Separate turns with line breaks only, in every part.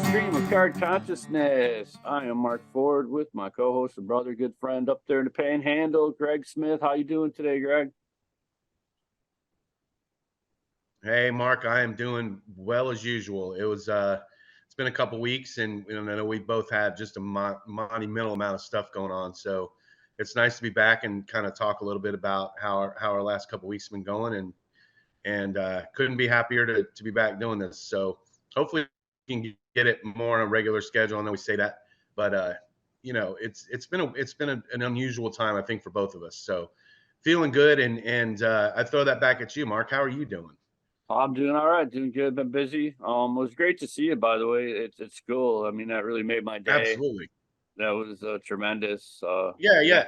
Stream of Card Consciousness. I am Mark Ford with my co-host and brother, good friend up there in the Panhandle, Greg Smith. How you doing today, Greg?
Hey, Mark, I am doing well as usual. It's been a couple weeks, and I know we both had just a monumental amount of stuff going on. So it's nice to be back and kind of talk a little bit about how our last couple weeks have been going, and couldn't be happier to be back doing this. So hopefully we can get it more on a regular schedule. I know we say that, but it's been an unusual time, I think, for both of us. So feeling good, and I throw that back at you, Mark. How are you doing?
I'm doing all right, doing good. Been busy. It was great to see you, by the way. It's cool. I mean, that really made my day.
Absolutely.
That was tremendous.
Yeah,
Yeah,
yeah.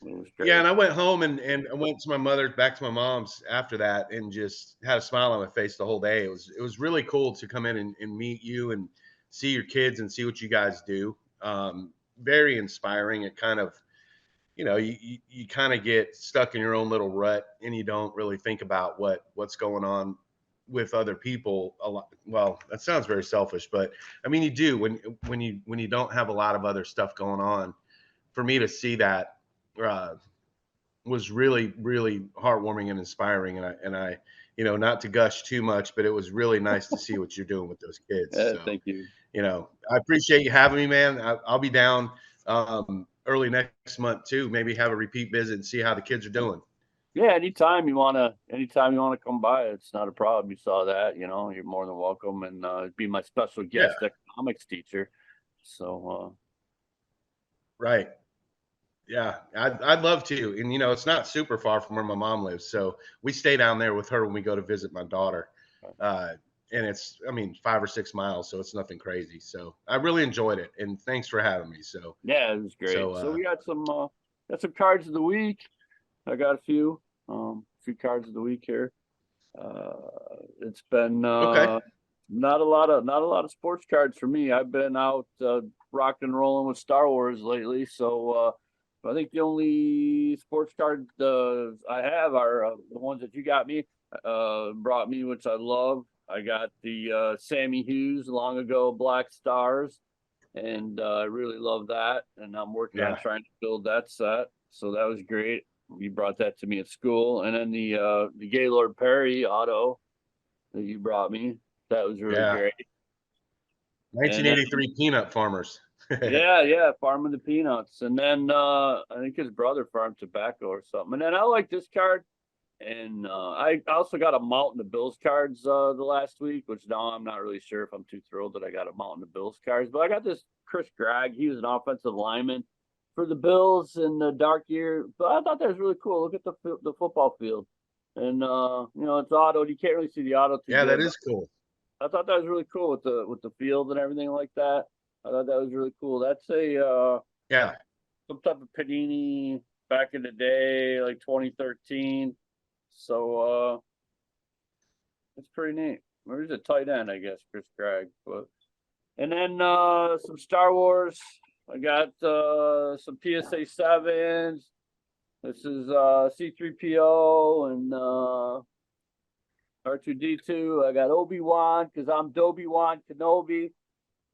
it was
Yeah,
great.
and I went home and I went to my mother's, back to my mom's after that, and just had a smile on my face the whole day. It was really cool to come in and meet you and see your kids and see what you guys do. Very inspiring. It kind of, you kind of get stuck in your own little rut, and you don't really think about what's going on with other people a lot. Well, that sounds very selfish, but I mean, you do when you don't have a lot of other stuff going on. For me to see that, uh, was really, really heartwarming and inspiring. And I, not to gush too much, but it was really nice to see what you're doing with those kids. So,
Thank you.
I appreciate you having me, man. I'll be down early next month too. Maybe have a repeat visit and see how the kids are doing.
Yeah, anytime you wanna come by, it's not a problem. You saw that, you're more than welcome, and be my special
Yeah,
guest economics teacher. So
right. Yeah, I'd love to. And it's not super far from where my mom lives, so we stay down there with her when we go to visit my daughter. Uh, and it's, I mean, 5 or 6 miles, so it's nothing crazy. So I really enjoyed it, and thanks for having me. So,
yeah, it was
so
great. So we got some cards of the week. I got a few cards of the week here. It's been
okay,
not a lot of sports cards for me. I've been out rock and rolling with Star Wars lately, so I think the only sports cards I have are the ones that you got me brought me, which I love. I got the Sammy Hughes long ago Black Stars, and I really love that. And I'm working on
yeah,
trying to build that set, so that was great. You brought that to me at school, and then the Gaylord Perry auto that you brought me, that was really
yeah.
great. And then
1983 peanut farmers.
yeah, farming the peanuts, and then I think his brother farmed tobacco or something. And then I like this card, and I also got a Mountain of Bills cards the last week, which now I'm not really sure if I'm too thrilled that I got a Mountain of Bills cards, but I got this Chris Gregg. He was an offensive lineman for the Bills in the dark year, but I thought that was really cool. Look at the football field, and it's autoed. You can't really see the auto too
Yeah, that
good, but
is cool.
I thought that was really cool with the field and everything like that. I thought that was really cool. That's a
Yeah,
some type of Panini back in the day, like 2013. So it's pretty neat. Where's a tight end, I guess, Chris Gregg. But and then some Star Wars. I got some PSA sevens. This is C3PO and R2D2. I got Obi-Wan because I'm Dobi-Wan Kenobi.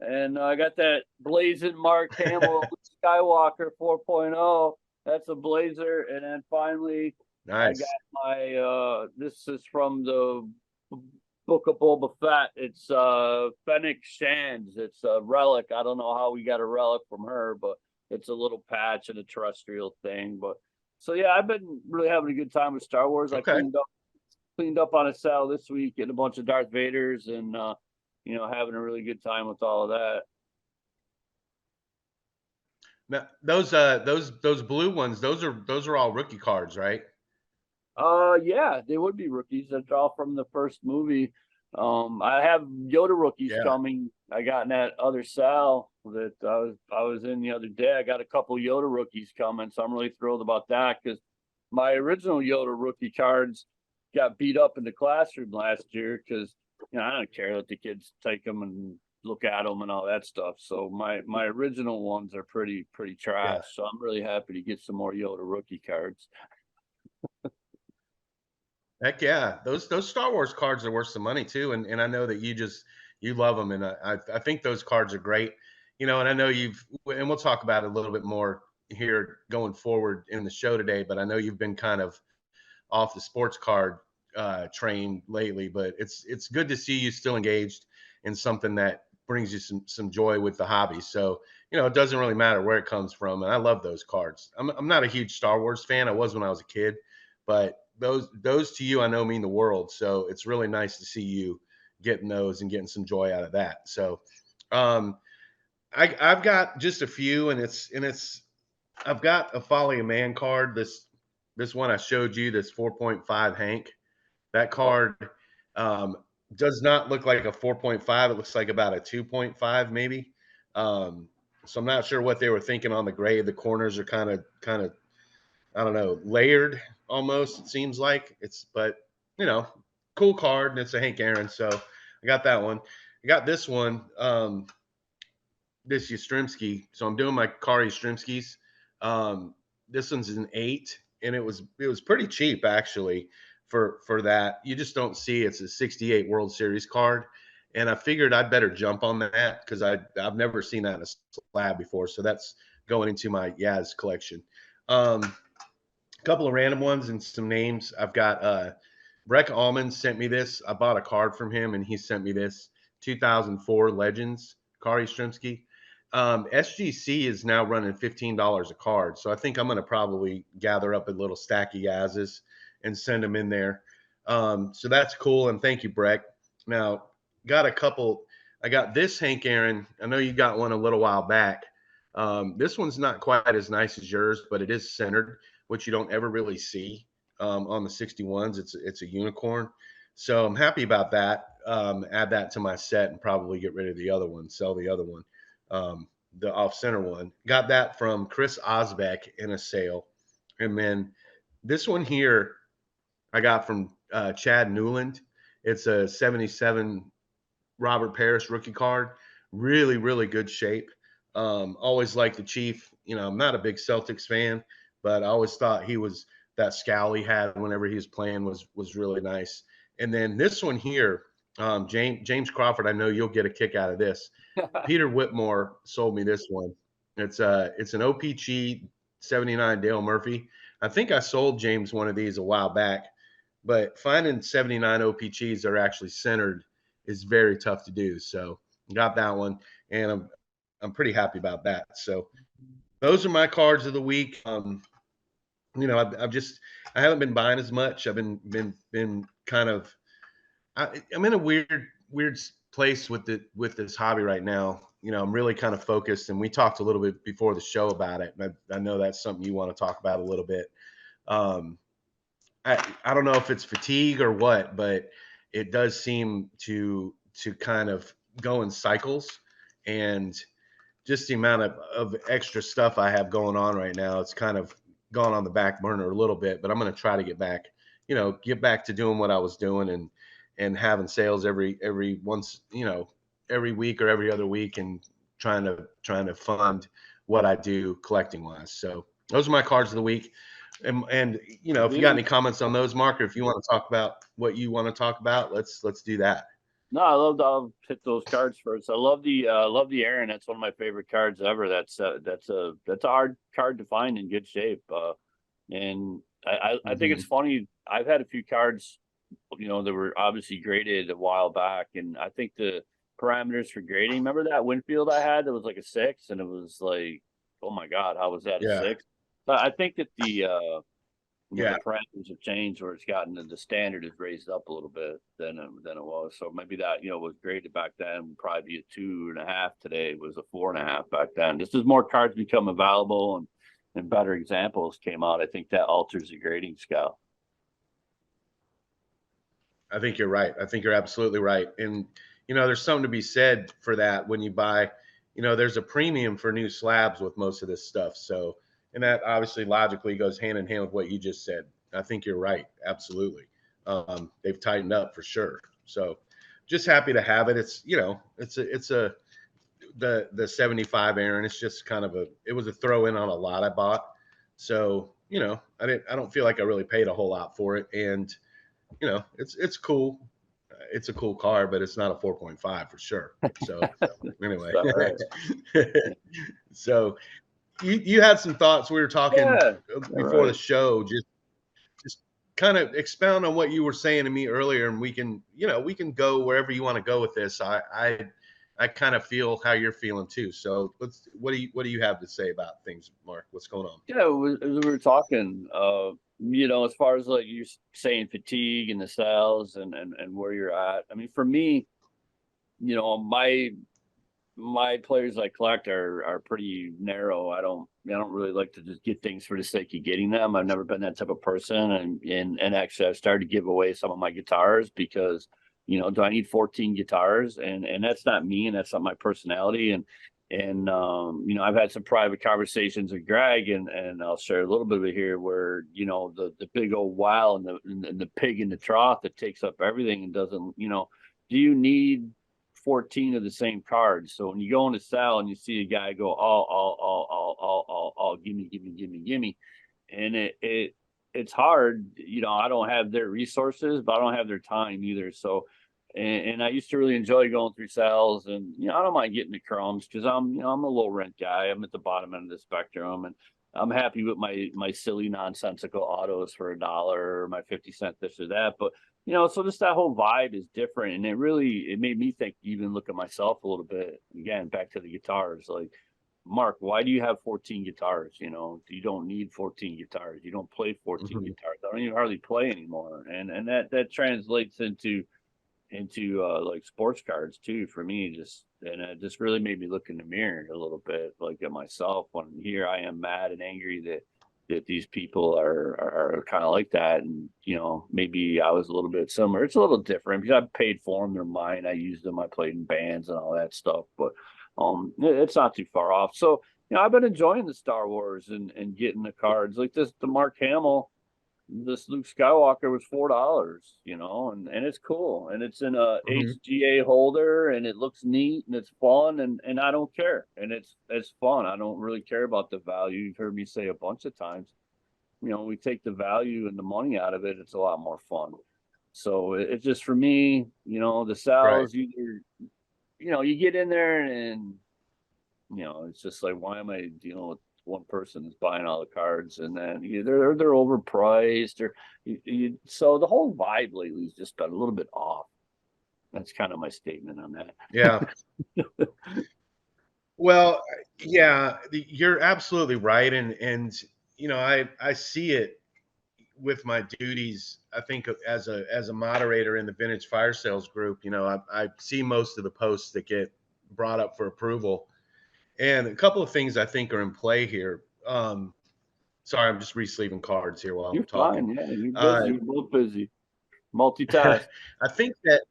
And I got that blazing Mark Hamill Skywalker 4.0. That's a blazer. And then finally, I got
nice.
my this is from the Book of Boba Fett. It's Fennec Shands. It's a relic. I don't know how we got a relic from her, but it's a little patch and a terrestrial thing. But so yeah, I've been really having a good time with Star Wars. I
Okay.
cleaned up on a sale this week, getting a bunch of Darth Vaders and having a really good time with all of that.
Now, those blue ones, those are all rookie cards, right?
Yeah, they would be rookies. That's all from the first movie. I have Yoda rookies
Yeah,
coming. I got in that other cell that I was in the other day. I got a couple Yoda rookies coming, so I'm really thrilled about that because my original Yoda rookie cards got beat up in the classroom last year because I don't care, let the kids take them and look at them and all that stuff. So my original ones are pretty
yeah.
trash. So I'm really happy to get some more Yoda rookie cards.
Heck yeah, those Star Wars cards are worth some money too, and I know that you you love them, and I think those cards are great. And I know and we'll talk about it a little bit more here going forward in the show today. But I know you've been kind of off the sports card train lately, but it's good to see you still engaged in something that brings you some joy with the hobby. So it doesn't really matter where it comes from, and I love those cards. I'm not a huge Star Wars fan. I was when I was a kid, but those to you I know mean the world. So it's really nice to see you getting those and getting some joy out of that. So um, I've got just a few, and it's I've got a Folly of Man card. This one I showed you, this 4.5 Hank. That
Oh,
card um, does not look like a 4.5. It looks like about a 2.5 maybe. Um, so I'm not sure what they were thinking on the grade. The corners are kind of I don't know, layered almost. It seems like but you know, cool card, and it's a Hank Aaron. So I got that one. I got this one. This Yastrzemski. So I'm doing my car Yastrzemskis. This one's an 8, and it was pretty cheap actually for that. You just don't see it's a 68 World Series card, and I figured I'd better jump on that because I've never seen that in a slab before. So that's going into my Yaz collection. A couple of random ones and some names. I've got Breck Allman sent me this. I bought a card from him, and he sent me this 2004 Legends Kari Yastrzemski. SGC is now running $15 a card, so I think I'm going to probably gather up a little stack of Yaz's and send them in there. So that's cool, and thank you, Breck. Now, got a couple. I got this Hank Aaron. I know you got one a little while back. This one's not quite as nice as yours, but it is centered, which you don't ever really see on the 61s. It's a unicorn, so I'm happy about that. Add that to my set and probably get rid of the other one, sell the other one, the off center one. Got that from Chris Osbeck in a sale, and then this one here I got from Chad Newland. It's a 77 Robert Parrish rookie card. Really, really good shape. Always liked the Chief. I'm not a big Celtics fan, but I always thought that scowl he had whenever he was playing was really nice. And then this one here, James Crawford. I know you'll get a kick out of this. Peter Whitmore sold me this one. It's an OPG 79 Dale Murphy. I think I sold James one of these a while back, but finding 79 OPGs that are actually centered is very tough to do. So got that one, and I'm pretty happy about that. So those are my cards of the week. I haven't been buying as much. I've been kind of I'm in a weird place with this hobby right now. I'm really kind of focused, and we talked a little bit before the show about it. And I know that's something you want to talk about a little bit. Um, I don't know if it's fatigue or what, but it does seem to kind of go in cycles, and just the amount of extra stuff I have going on right now, it's kind of gone on the back burner a little bit, but I'm going to try to get back to doing what I was doing, and having sales every once, every week or every other week, and trying to fund what I do collecting wise. So those are my cards of the week. And if you got any comments on those, Mark, or if you want to talk about what you want to talk about, let's do that.
no, I'll hit those cards first. I love the Aaron. That's one of my favorite cards ever. That's a hard card to find in good shape. And I think it's funny. I've had a few cards, that were obviously graded a while back, and I think the parameters for grading. Remember that Winfield I had that was like a 6, and it was like, oh my god, how was that a
Yeah.
6? But I think that the
Yeah.
the parameters have changed, where it's gotten the standard is raised up a little bit than it was. So maybe that was graded back then would probably be a 2.5 today. It was a 4.5 back then. Just as more cards become available and better examples came out, I think that alters the grading scale.
I think you're right. I think you're absolutely right. And there's something to be said for that when you buy. There's a premium for new slabs with most of this stuff. So, and that obviously logically goes hand in hand with what you just said. I think you're right. Absolutely. They've tightened up for sure. So, just happy to have it. It's the 75 Aaron. It's just kind of it was a throw in on a lot I bought. So, I don't feel like I really paid a whole lot for it. And it's cool. it's a cool car, but it's not a 4.5 for sure. So anyway,
All right.
so you had some thoughts. We were talking
Yeah. All
before the
right.
show. Just kind of expound on what you were saying to me earlier, and we can, we can go wherever you want to go with this. I kind of feel how you're feeling too. So what do you have to say about things, Mark? What's going on?
Yeah, as we were talking, as far as like you saying fatigue and the cells and where you're at. I mean, for me, my players I collect are pretty narrow. I don't really like to just get things for the sake of getting them. I've never been that type of person, and actually I've started to give away some of my guitars because do I need 14 guitars? And that's not me, and that's not my personality. And I've had some private conversations with Greg, and I'll share a little bit of it here, where the big old wow and the pig in the trough that takes up everything and doesn't, do you need 14 of the same cards? So when you go in the cell and you see a guy go, gimme, and it's hard. I don't have their resources, but I don't have their time either. So, and I used to really enjoy going through cells, and I don't mind getting the crumbs, because I'm a low rent guy. I'm at the bottom end of the spectrum, and I'm happy with my silly nonsensical autos for $1, or my 50 cent this or that. But so just that whole vibe is different, and it made me think, even look at myself a little bit. Again, back to the guitars, like, Mark, why do you have 14 guitars? You don't need 14 guitars. You don't play 14
Mhm.
guitars. I don't even hardly play anymore. And that translates into like sports cards too, for me. And it just really made me look in the mirror a little bit, like, at myself, when here I am mad and angry that these people are kind of like that. And maybe I was a little bit similar. It's a little different because I paid for them, they're mine, I used them, I played in bands and all that stuff. But it's not too far off. So I've been enjoying the Star Wars and getting the cards like this. The Mark Hamill, this Luke Skywalker was $4, and it's cool, and it's in a
Mhm.
HGA holder, and it looks neat, and it's fun, and I don't care, and it's fun. I don't really care about the value. You've heard me say a bunch of times, we take the value and the money out of it, it's a lot more fun. So it's just, for me, the
Right.
sales, you get in there, and it's just like, why am I dealing with one person that's buying all the cards, and then they're overpriced, or so the whole vibe lately has just been a little bit off. That's kind of my statement on that.
Yeah. Well, yeah, you're absolutely right, and I see it with my duties. I think as a moderator in the vintage fire sales group, I see most of the posts that get brought up for approval, and a couple of things I think are in play here. Sorry, I'm just resleeving cards here while I'm
You're
talking.
fine. Yeah, you're
Uh,
busy. You're both busy. Multitask.
I think that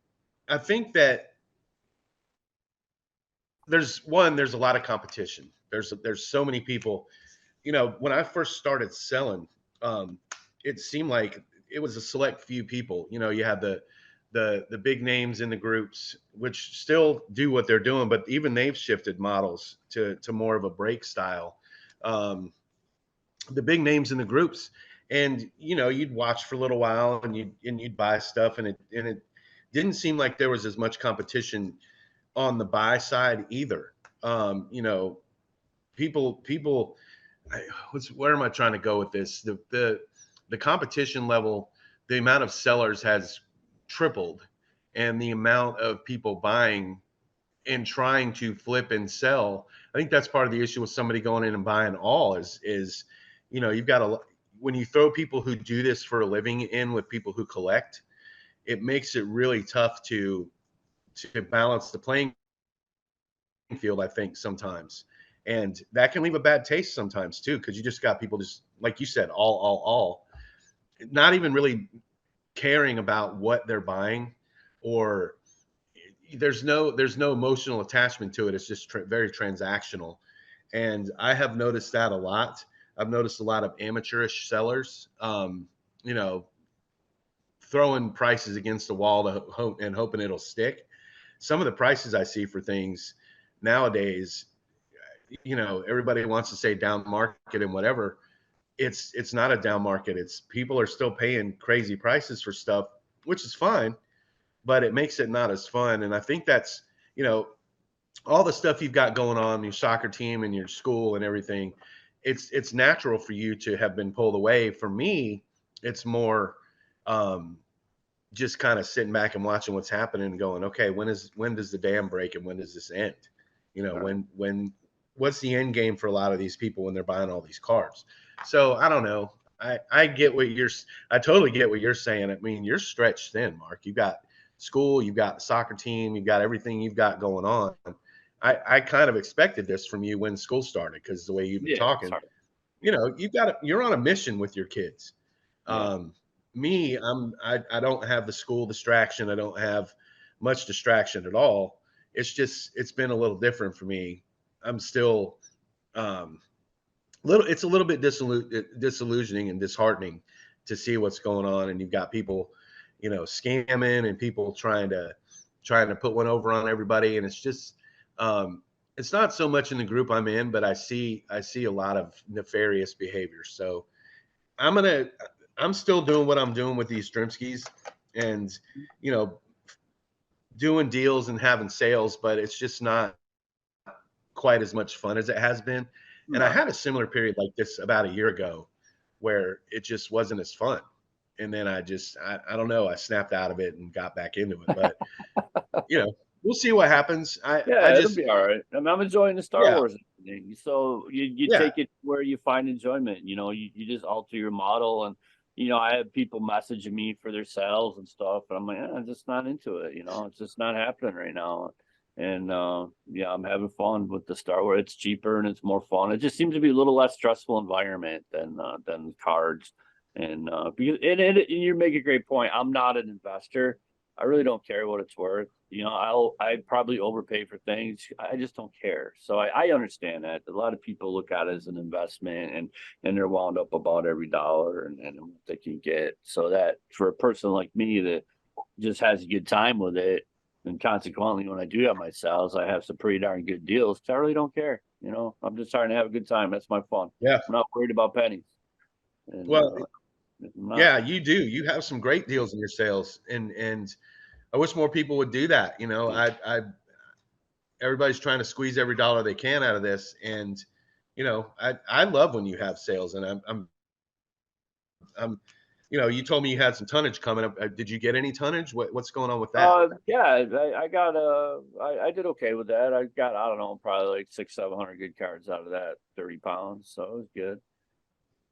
I think that there's a lot of competition. There's so many people. When I first started selling, um, it seemed like it was a select few people. You had the big names in the groups, which still do what they're doing, but even they've shifted models to more of a break style. Um, the big names in the groups, and you'd watch for a little while, and you'd buy stuff, and it didn't seem like there was as much competition on the buy side either. Um, you know, people where am I trying to go with this? The competition level, the amount of sellers has tripled, and the amount of people buying and trying to flip and sell. I think that's part of the issue with somebody going in and buying all is you've got a when you throw people who do this for a living in with people who collect, it makes it really tough to balance the playing field, I think, sometimes. And that can leave a bad taste sometimes too, because you just got people, just like you said, all, not even really caring about what they're buying, or there's no emotional attachment to it. It's just very transactional. And I have noticed that a lot. I've noticed a lot of amateurish sellers, you know, throwing prices against the wall to hope and hoping it'll stick. Some of the prices I see for things nowadays, everybody wants to say down market and whatever. It's not a down market. It's people are still paying crazy prices for stuff, which is fine. but it makes it not as fun. And I think that's, you know, all the stuff you've got going on, your soccer team and your school and everything, it's natural for you to have been pulled away. For me, it's more um, just kind of sitting back and watching what's happening and going, okay, when does the dam break and when does this end? You know,
All right.
when what's the end game for a lot of these people when they're buying all these cards? So I don't know. I get what I totally get what you're saying. I mean, you're stretched thin, Mark. You got school, you've got the soccer team, you've got everything you've got going on. I kind of expected this from you when school started because the way you've been
Yeah.
talking,
Sorry.
you know, you're on a mission with your kids.
Yeah.
Me, I don't have the school distraction. I don't have much distraction at all. It's been a little different for me. I'm still um, it's a little bit disillusioning and disheartening to see what's going on, and you've got people, you know, scamming and people trying to put one over on everybody, and um, it's not so much in the group I'm in, but I see a lot of nefarious behavior. So I'm gonna I'm still doing what I'm doing with these Strimskis, and you know, doing deals and having sales, but it's just not quite as much fun as it has been. And I
No.
had a similar period like this about a year ago where it just wasn't as fun. And then I don't know, I snapped out of it and got back into it. But you know, we'll see what happens. I
Yeah, it'll
just
be all right. I mean, I'm enjoying the Star
yeah,
Wars thing. So you
yeah.
take it where you find enjoyment. You know, you just alter your model, and I have people messaging me for their sales and stuff, and I'm like, I'm just not into it. It's just not happening right now. And yeah, I'm having fun with the Star Wars. It's cheaper and it's more fun. It just seems to be a little less stressful environment than cards. And because and you make a great point. I'm not an investor. I really don't care what it's worth. I probably overpay for things. I just don't care. So I understand that. A lot of people look at it as an investment, and they're wound up about every dollar and what they can get. So that for a person like me that just has a good time with it, and consequently when I do have my sales, I have some pretty darn good deals. I really don't care. I'm just trying to have a good time. That's my fun.
Yeah.
I'm not worried about pennies. And
Well,
I'm not.
yeah, you do. You have some great deals in your sales, and I wish more people would do that. You know, I everybody's trying to squeeze every dollar they can out of this, and you know, I love when you have sales, and I'm you know, you told me you had some tonnage coming up. Did you get any tonnage? What's going on with that?
Yeah, I got I did okay with that. I got, I don't know, probably like 600-700 good cards out of that 30 pounds, so it was good.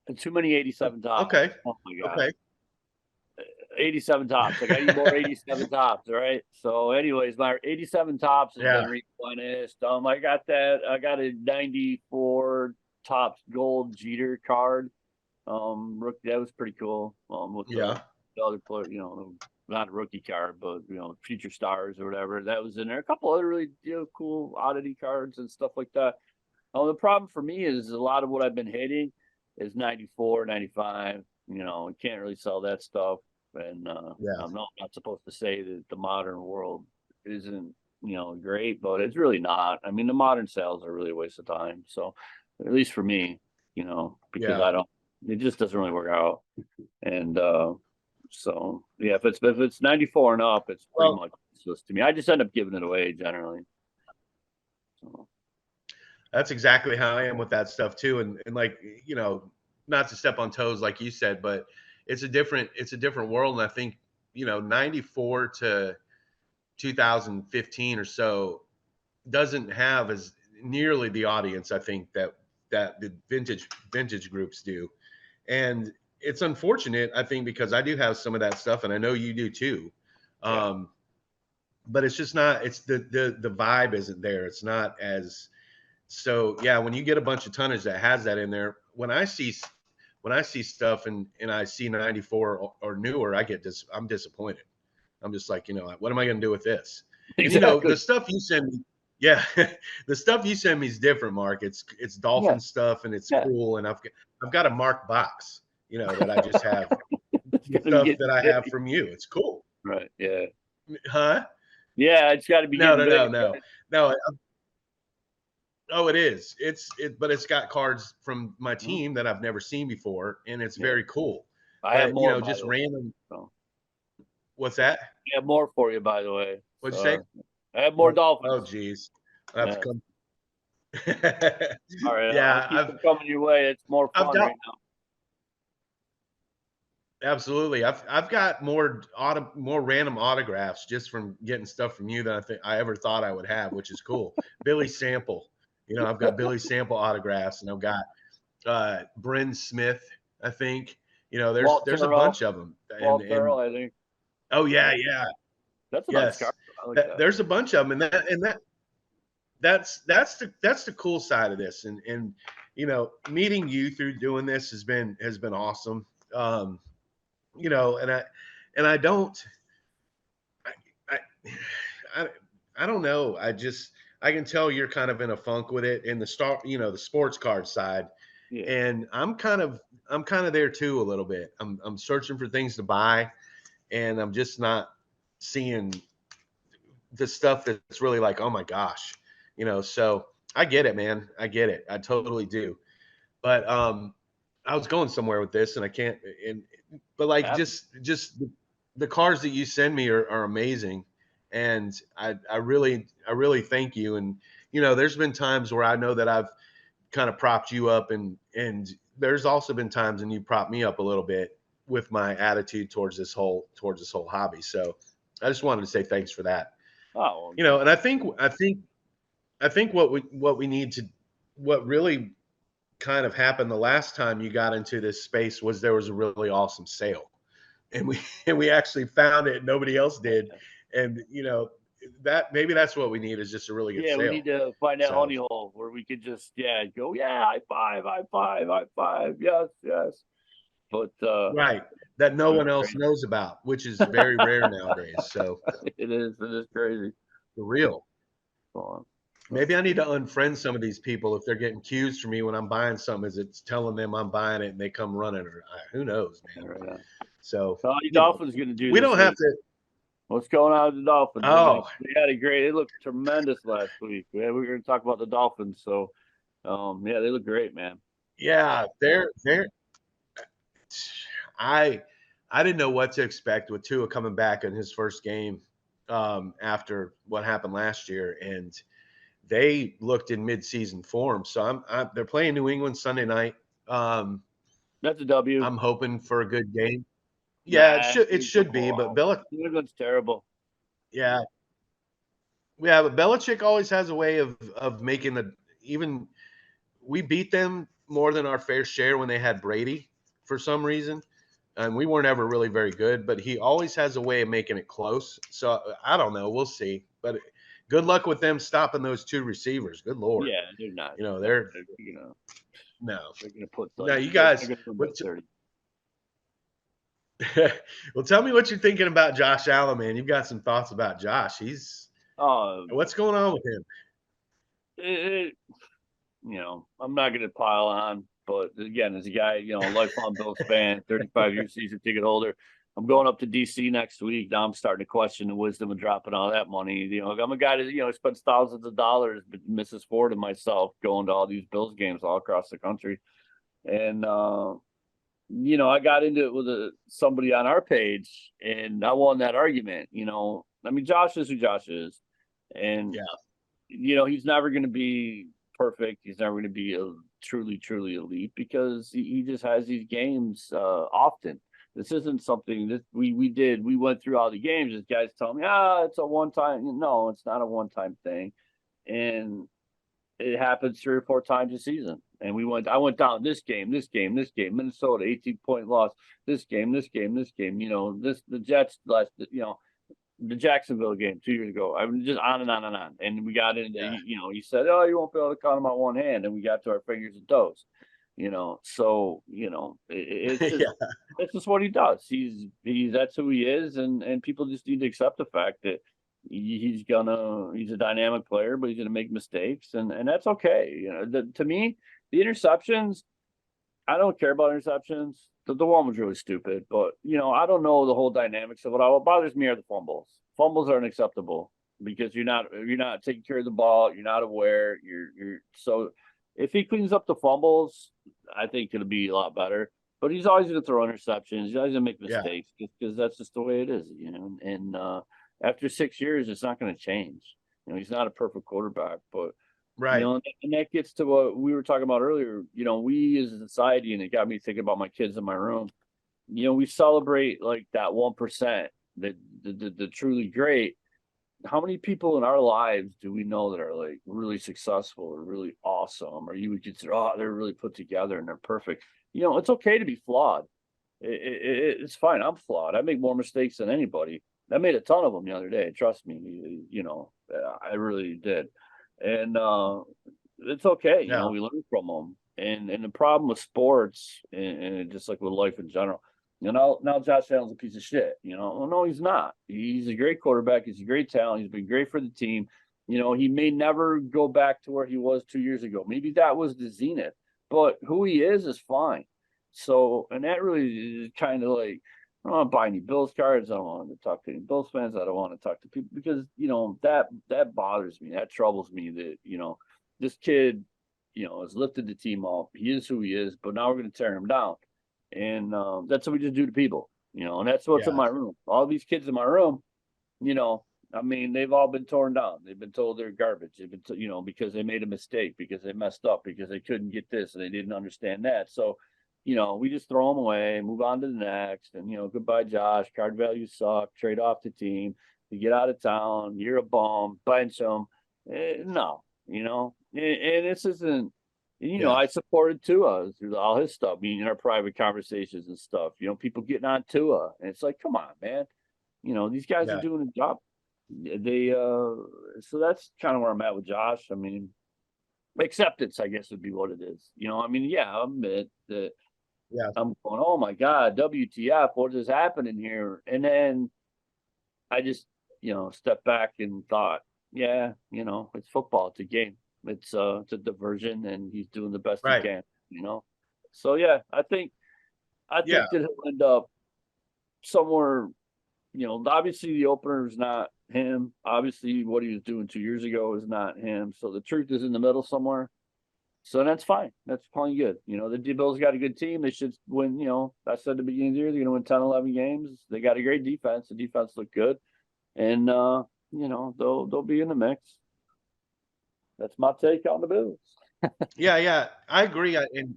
And too many 87 tops.
Okay,
Oh my god,
okay,
87 tops. Like I need more 87 tops. All right. So, anyways, my 87 tops has
yeah,
been replenished. I got that. I got a 94 tops gold Jeter card. Rookie, that was pretty cool. With
yeah,
the other player, not a rookie card, but future stars or whatever that was in there. A couple other really cool oddity cards and stuff like that. The problem for me is a lot of what I've been hitting is 94, 95. You can't really sell that stuff, and
yeah,
I'm not supposed to say that the modern world isn't great, but it's really not. I mean, the modern sales are really a waste of time. So, at least for me, because
yeah.
I don't, it just doesn't really work out. And so yeah, if it's 94 and up, it's pretty
Well,
much useless to me. I just end up giving it away generally. So
that's exactly how I am with that stuff too. And like, you know, not to step on toes like you said, but it's a different world. And I think, you know, 94 to 2015 or so doesn't have as nearly the audience I think that the vintage groups do. And it's unfortunate, I think, because I do have some of that stuff and I know you do too.
yeah.
Um, but it's just not, it's the vibe isn't there. It's not as so yeah, when you get a bunch of tonnage that has that in there, when I see stuff and I see 94 or newer, I'm disappointed. I'm just like, you know, what am I going to do with this? And you know, the
Exactly.
stuff you send me, yeah, the stuff you send me is different, Mark. It's
Yeah.
dolphin stuff and it's
Yeah.
cool. And I've got a marked box, you know, that I just have
It's gonna be
stuff
getting
that I have
big.
from you. It's cool,
Right. Yeah.
huh?
Yeah. It's got to be
No,
getting
no,
big.
no, no, no. Oh, it is. But it's got cards from my
Mhm.
team that I've never seen before, and it's
Yeah.
very cool.
I have
But you
more of
know,
my
just
own.
random.
So
What's that?
I have more for you, by the way.
What'd you say?
So I have more
Oh,
Dolphins.
geez. I have to
Yeah.
come.
All right, I'll
Yeah,
keep them coming your way. It's more
I've
fun
got
right now.
absolutely. I've got more random autographs just from getting stuff from you than I think I ever thought I would have, which is cool. Billy Sample, I've got Billy Sample autographs, and I've got Bryn Smith. I think
Walt
there's a
Terrell,
bunch of them,
Walt
and
Terrell, I think
oh yeah, yeah,
that's a nice
yes,
card. I like that.
there's a bunch of them, that's the cool side of this, and meeting you through doing this has been awesome. And I don't I, I I don't know. I can tell you're kind of in a funk with it in the sports card side,
Yeah,
and I'm kind of there too a little bit. I'm searching for things to buy, and I'm just not seeing the stuff that's really like, oh my gosh, So I get it, man. I get it. I totally do. But I was going somewhere with this, and I can't. But like,
Ab-
just the cars that you send me are amazing, and I really thank you. And there's been times where I know that I've kind of propped you up, and there's also been times when you propped me up a little bit with my attitude towards this whole hobby. So I just wanted to say thanks for that.
oh,
And I think what we need to what really kind of happened the last time you got into this space was there was a really awesome sale, and we and we actually found it, and nobody else did. And that maybe that's what we need, is just a really good
yeah, we
sale.
need to find that
So
honey hole where we could just go, yeah, high five, high five, high five, yes, yes. But
right, that no
it's
one else
crazy.
knows about, which is very rare nowadays. So
It is crazy.
for real.
So,
Maybe I need to unfriend some of these people if they're getting cues from me when I'm buying something. Is it's telling them I'm buying it and they come running, or who knows, man.
right on.
So
So how you Dolphins gonna do
we
this
don't have
week?
to.
What's going on with the Dolphins?
Oh
They had a great. They looked tremendous last week. We were going to talk about the Dolphins. So, yeah, they look great, man.
yeah, they're. I I didn't know what to expect with Tua coming back in his first game after what happened last year, and they looked in midseason form. So they're playing New England Sunday night. Um,
That's a W.
I'm hoping for a good game. Yeah, it
Nah,
should it should be, but
New England's terrible.
yeah, yeah, but Belichick always has a way of making the even we beat them more than our fair share when they had Brady for some reason. And we weren't ever really very good, but he always has a way of making it close. So I don't know. We'll see. But good luck with them stopping those two receivers. Good Lord.
Yeah, they're not.
They're no.
They're going to put
No,
like
you
they're
guys.
going to put by 30.
Well, tell me what you're thinking about Josh Allen, man. You've got some thoughts about Josh.
Um,
What's going on with him?
it, I'm not going to pile on, but again, as a guy, lifelong Bills fan, 35-year season ticket holder, I'm going up to DC next week. Now I'm starting to question the wisdom of dropping all that money. I'm a guy that, spends thousands of dollars, but misses Ford and myself going to all these Bills games all across the country. And, I got into it with somebody on our page and I won that argument. I mean, Josh is who Josh is. And
Yeah.
He's never going to be perfect. He's never going to be a truly, truly elite because he just has these games often. This isn't something that we did. We went through all the games. This guy's telling me, it's a one time. No, it's not a one time thing, and it happens 3 or 4 times a season. And I went down this game, Minnesota 18-point loss. This game. The Jets last. The Jacksonville game 2 years ago. I mean, just on and on and on. And we got into,
Yeah.
he said, "Oh, you won't be able to count them on one hand," and we got to our fingers and toes. So it's just
Yeah.
it's just what he does. He's that's who he is, and people just need to accept the fact that he's a dynamic player, but he's gonna make mistakes, and that's okay. To me, the interceptions, I don't care about interceptions. The one was really stupid, but I don't know the whole dynamics of it all. What bothers me are the fumbles. Fumbles are unacceptable because you're not taking care of the ball. You're not aware. You're so if he cleans up the fumbles, I think it'll be a lot better. but he's always going to throw interceptions. He's always going to make
Yeah.
mistakes because that's just the way it is, you know. And after 6 years, it's not going to change. You know, he's not a perfect quarterback, but you
Right.
know, and that gets to what we were talking about earlier. You know, we as a society, and it got me thinking about my kids in my room. You know, we celebrate like that 1%, the truly great. How many people in our lives do we know that are like really successful or really awesome, or you would consider, oh, they're really put together and they're perfect? You know, it's okay to be flawed. It's fine. I'm flawed. I make more mistakes than anybody. I made a ton of them the other day. Trust me. You know, I really did. And it's okay. You know,
Yeah.
we learn from them. And the problem with sports and just like with life in general, you know, now Josh Allen's a piece of shit. You know, well, no, he's not. He's a great quarterback. He's a great talent. He's been great for the team. You know, he may never go back to where he was 2 years ago. Maybe that was the zenith, but who he is fine. So, and that really is kind of like, I don't want to buy any Bills cards. I don't want to talk to any Bills fans. I don't want to talk to people because, you know, that bothers me. That troubles me that, you know, this kid, you know, has lifted the team up. He is who he is, but now we're going to tear him down. And that's what we just do to people, you know, and that's what's in
Yeah.
my room. All these kids in my room, you know, I mean, they've all been torn down. They've been told they're garbage. They've been, you know, because they made a mistake, because they messed up, because they couldn't get this and they didn't understand that. So, you know, we just throw them away, move on to the next, and you know, goodbye, Josh. Card values suck. Trade off the team. You get out of town. You're a bum. Bench them. No, you know, and this isn't. You know,
Yeah.
I supported Tua through all his stuff, meaning in our private conversations and stuff. You know, people getting on Tua, and it's like, come on, man. You know, these guys are
Yeah.
doing a job. They so that's kind of where I'm at with Josh. I mean, acceptance, I guess, would be what it is. You know, I mean, yeah, I admit that
Yeah.
I'm going, oh my God, WTF, what is happening here? And then I just, you know, stepped back and thought, yeah, you know, it's football, it's a game. It's a diversion and he's doing the best he
Right.
can, you know. So yeah, I
Yeah.
think that he'll end up somewhere, you know, obviously the opener is not him. Obviously what he was doing 2 years ago is not him. So the truth is in the middle somewhere. So that's fine. That's plenty good. You know, the Bills got a good team. They should win. You know, I said at the beginning of the year, they're going to win 10, 11 games. They got a great defense. The defense looked good. And, you know, they'll be in the mix. That's my take on the Bills.
Yeah. Yeah. I agree. And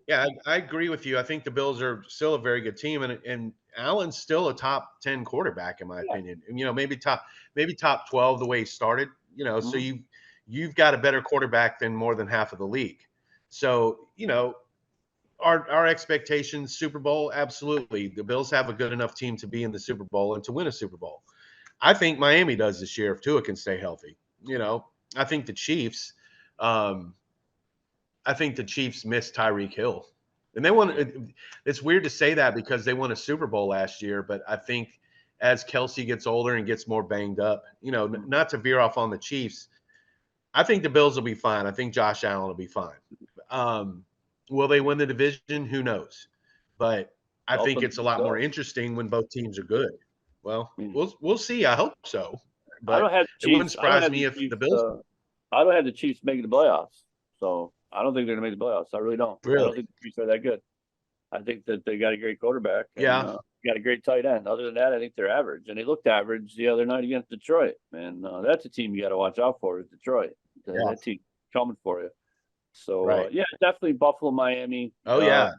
yeah, I agree with you. I think the Bills are still a very good team, and Allen's still a top 10 quarterback in my
Yeah.
opinion. And you know, maybe top 12 the way he started. You know, so
Mhm.
you've got a better quarterback than more than half of the league. So you know, our expectations, Super Bowl, absolutely. The Bills have a good enough team to be in the Super Bowl and to win a Super Bowl. I think Miami does this year if Tua can stay healthy. You know, I think the Chiefs. Um, I think the Chiefs missed Tyreek Hill. And they won. It's weird to say that because they won a Super Bowl last year, but I think as Kelsey gets older and gets more banged up, you know, not to veer off on the Chiefs, I think the Bills will be fine. I think Josh Allen will be fine. Um, will they win the division? Who knows? But I think
Dolphins
it's a
and
lot more
Bills.
interesting when both teams are good. Well,
I mean,
we'll see. I hope so,
I
but
don't have the
it wouldn't
Chiefs. I don't
surprise
have
me
the
if the
Chiefs.
Bills
I don't have the Chiefs making the playoffs. So I don't think they're going to make the playoffs. I really don't. I
really.
don't think the Chiefs are that good. I think that they got a great quarterback and
Yeah,
got a great tight end. Other than that, I think they're average. And they looked average the other night against Detroit. And that's a team you got to watch out for is Detroit.
yeah,
That team coming for you. So,
right.
yeah, definitely Buffalo, Miami.
Oh yeah,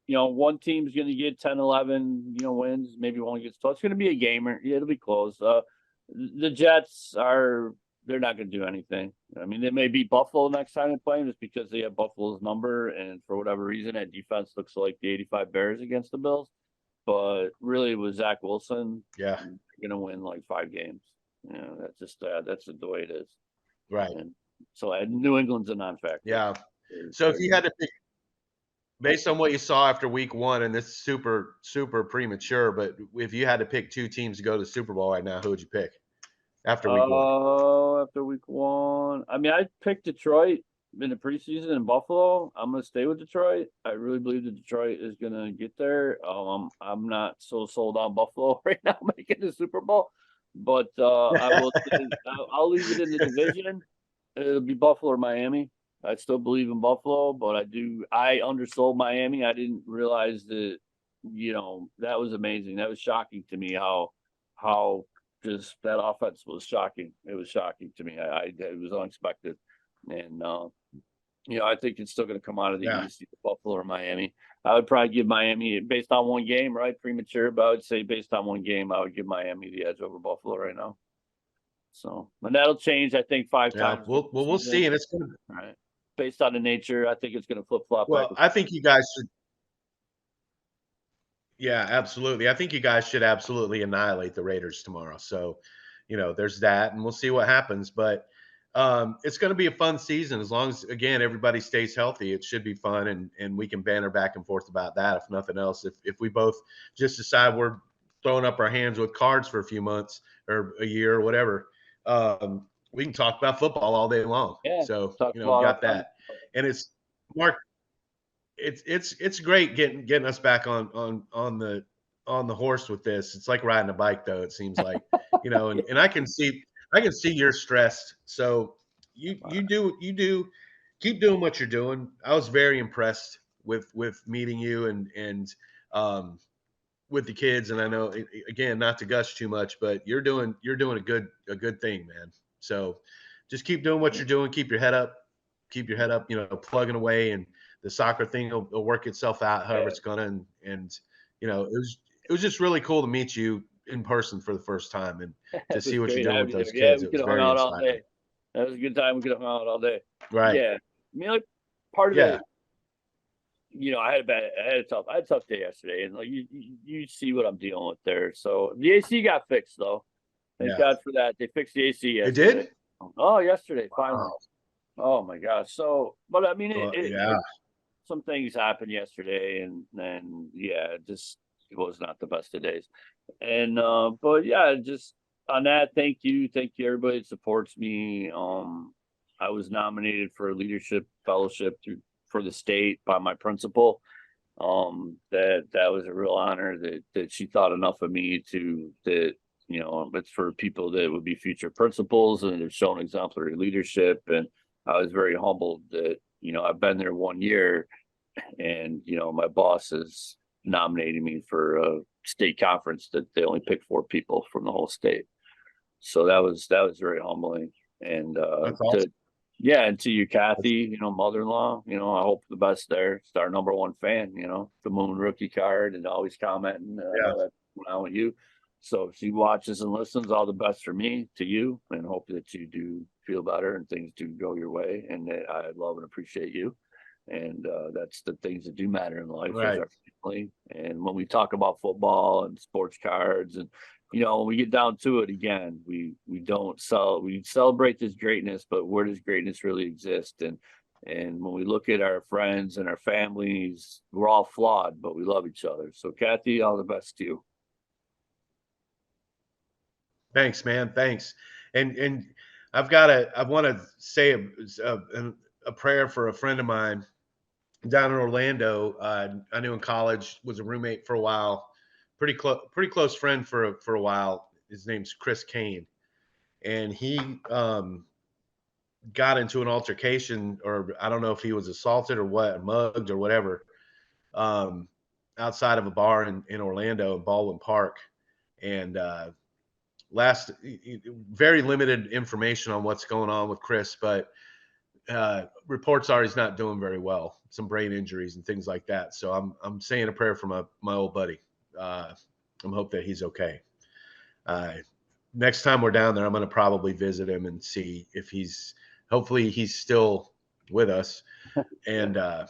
You know, one team's going to get 10, 11, you know, wins. Maybe one gets 12. It's going to be a gamer. Yeah, it'll be close. The Jets they're not going to do anything. I mean, they may beat Buffalo next time they play them just because they have Buffalo's number. And for whatever reason, that defense looks like the 85 Bears against the Bills. But really, with Zach Wilson,
yeah,
you're going to win like 5 games. You know, that's just that's the way it is.
right.
And so New England's a non-factor.
Yeah. So if you had to pick, based on what you saw after week one, and this is super premature, but if you had to pick two teams to go to the Super Bowl right now, who would you pick after week one?
After week one, I mean, I picked Detroit in the preseason in Buffalo. I'm gonna stay with Detroit. I really believe that Detroit is gonna get there. I'm not so sold on Buffalo right now making the Super Bowl, but I will say I'll leave it in the division. It'll be Buffalo or Miami. I still believe in Buffalo, but I undersold Miami. I didn't realize that, that was amazing. That was shocking to me how just that offense was shocking. It was shocking to me. It was unexpected. And, I think it's still going to come out of the
Yeah.
East, either Buffalo or Miami. I would probably give Miami based on one game, right? Premature, but I would say based on one game, I would give Miami the edge over Buffalo right now. So, and that'll change, I think, five
Yeah.
times during the
We'll see.
season.
And it's going to,
All right. Based on the nature, I think it's going to flip flop back.
well, I think you guys should. Yeah, absolutely. I think you guys should absolutely annihilate the Raiders tomorrow. So, there's that, and we'll see what happens. But it's going to be a fun season as long as, again, everybody stays healthy. It should be fun, and we can banter back and forth about that. If nothing else, if we both just decide we're throwing up our hands with cards for a few months or a year or whatever, we can talk about football all day long.
Yeah,
So,
talk
we've
about
got
all time.
that, and it's Mark, it's great getting us back on the horse with this. It's like riding a bike, though. It seems like, and I can see you're stressed. So you do keep doing what you're doing. I was very impressed with meeting you and um with the kids. And I know, again, not to gush too much, but you're doing a good thing, man. So just keep doing what you're doing. Keep your head up, plugging away, and the soccer thing will work itself out however
Yeah,
it's gonna. And it was just really cool to meet you in person for the first time and to
it
see
was
what you're
great
doing
having
with
you
those
there. Yeah,
kids.
we
It was
could have hung
very
out all
inspiring.
day. That was a good time. We could have hung out all day.
Right.
Yeah, I mean, like part of
Yeah.
it, I had a tough day yesterday, and like you see what I'm dealing with there. So the AC got fixed though. Thank
Yeah.
God for that. They fixed the AC
It
yesterday.
did.
Oh, yesterday, finally.
Wow.
Oh my gosh. So, but I mean,
Well, yeah.
some things happened yesterday, and then yeah, it was not the best of days. And but yeah, just on that, thank you everybody that supports me. I was nominated for a leadership fellowship for the state by my principal. That was a real honor that she thought enough of me to that. It's for people that would be future principals and have shown exemplary leadership. And I was very humbled that I've been there 1 year, and my boss is nominating me for a state conference that they only pick 4 people from the whole state. So that was very humbling. And
That's
to
awesome.
yeah, and to you,
That's,
Kathy, mother-in-law, I hope the best there. It's our number one fan, the Moon rookie card and always commenting. I
yeah.
know that went on with you. So if she watches and listens, all the best for me to you, and hope that you do feel better and things do go your way. And that I love and appreciate you. And that's the things that do matter in life is
Right.
our family. And when we talk about football and sports cards, and when we get down to it again, we don't we celebrate this greatness, but where does greatness really exist? And when we look at our friends and our families, we're all flawed, but we love each other. So Kathy, all the best to you.
Thanks, man. Thanks. And I want to say a prayer for a friend of mine down in Orlando. I knew in college, was a roommate for a while, pretty close friend for a while. His name's Chris Kane, and he got into an altercation, or I don't know if he was assaulted or what, mugged or whatever, um, outside of a bar in Orlando in Baldwin Park. And last very limited information on what's going on with Chris, but reports are he's not doing very well, some brain injuries and things like that. So I'm saying a prayer for my old buddy. I'm hope that he's okay. Uh, Next time we're down there, I'm going to probably visit him and see if hopefully he's still with us.
Yeah,
And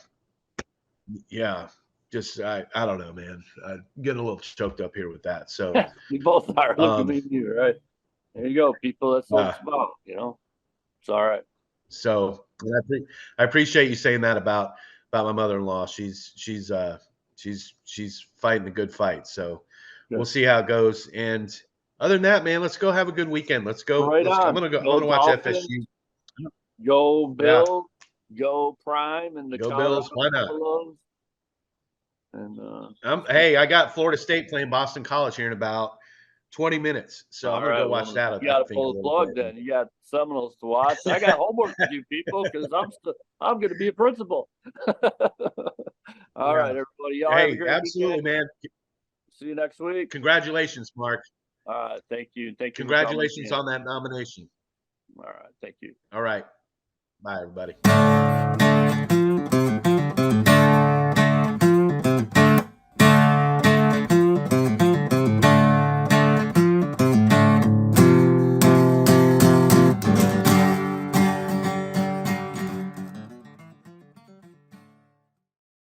yeah, just I don't know, man. I'm getting a little choked up here with that. So
we both are. Look at
um,
me and you, right? There you go, people. That's what
uh,
it's about. It's all right.
So I appreciate you saying that about my mother-in-law. She's fighting a good fight. So we'll
Good.
see how it goes. And other than that, man, let's go have a good weekend. Let's go.
Right
Let's. I'm
on.
gonna go. I'm
Go
gonna watch
Dolphins.
FSU.
Go
Yeah,
Bill, go Prime and the
go
Colorado
Bills. Why not?
Buffaloes. And
Hey, I got Florida State playing Boston College here in about 20 minutes. So
All
I'm gonna
right,
go watch
well,
that.
you
I
gotta
think a
pull the
little
plug
bit.
then. You got Seminoles to watch. I got homework to do, people, because I'm gonna be a principal. All
Yeah.
right, everybody. Y'all have a
Hey,
great
absolutely,
weekend.
man.
See you next week.
Congratulations, Mark.
All right, thank you. Thank you for coming
Congratulations
again.
on that nomination.
All right, thank you.
All right. Bye, everybody.